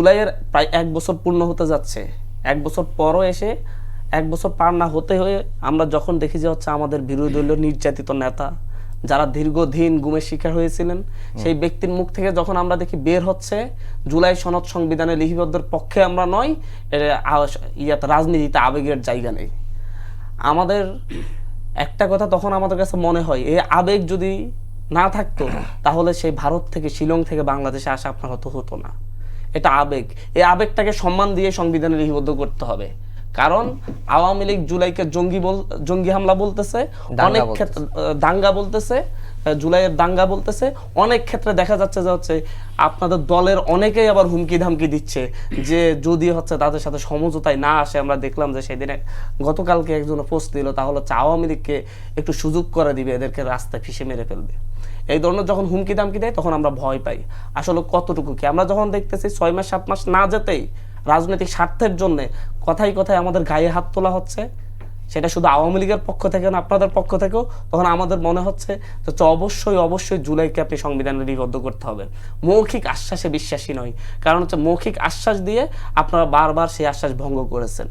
জুলাইয়ের প্রায় 1 বছর পূর্ণ হতে যাচ্ছে। 1 বছর পরও এসে 1 বছর পার না হতে হয়ে আমরা যখন দেখি যে হচ্ছে আমাদের বিরোধী দলীয় নির্যাতিত নেতা যারা দীর্ঘদিন গুমের শিকার হয়েছিলেন সেই ব্যক্তির মুখ থেকে যখন আমরা দেখি বের হচ্ছে জুলাই সনদ সংবিধানে লিপিবদ্ধের পক্ষে আমরা নয়, রাজনীতিতে আবেগের জায়গা নেই। আমাদের একটা কথা তখন আমাদের কাছে মনে হয়, এই আবেগ যদি না থাকতো তাহলে সেই ভারত থেকে শিলং থেকে বাংলাদেশে আসা আপনার হতো না। এটা আবেগ, এই আবেগটাকে সম্মান দিয়ে সংবিধানে লিপিবদ্ধ করতে হবে। কারণ আওয়ামী লীগ জুলাইকে জঙ্গি হামলা বলতেছে, অনেক ক্ষেত্রে দাঙ্গা বলতেছে, জুলাইয়ের দাঙ্গা বলতেছে। অনেক ক্ষেত্রে দেখা যাচ্ছে যে হচ্ছে আপনাদের দলের অনেকেই আবার হুমকি ধামকি দিচ্ছে যে যদি হচ্ছে তাদের সাথে সমঝোতায় না আসে। আমরা দেখলাম যে সেদিনে গতকালকে একজন পোস্ট দিল, তাহলে হচ্ছে আওয়ামী লীগকে একটু সুযোগ করে দিবে, এদেরকে রাস্তায় ফিসে মেরে ফেলবে। এই ধরনের যখন হুমকি দামকি দেয় তখন আমরা ভয় পাই। আসলে কতটুকু কি আমরা যখন দেখতেছি 6 মাস 7 মাস না যেতেই রাজনৈতিক স্বার্থের জন্য কথায় কথায় আমাদের গায়ে হাত তোলা হচ্ছে, সেটা শুধু আওয়ামী লীগের পক্ষ থেকে না আপনাদের পক্ষ থেকেও, তখন আমাদের মনে হচ্ছে যে অবশ্যই জুলাইকে আপনি সংবিধানে লিপিবদ্ধ করতে হবে। মৌখিক আশ্বাসে বিশ্বাসী নয়, কারণ হচ্ছে মৌখিক আশ্বাস দিয়ে আপনারা বারবার সেই আশ্বাস ভঙ্গ করেছেন।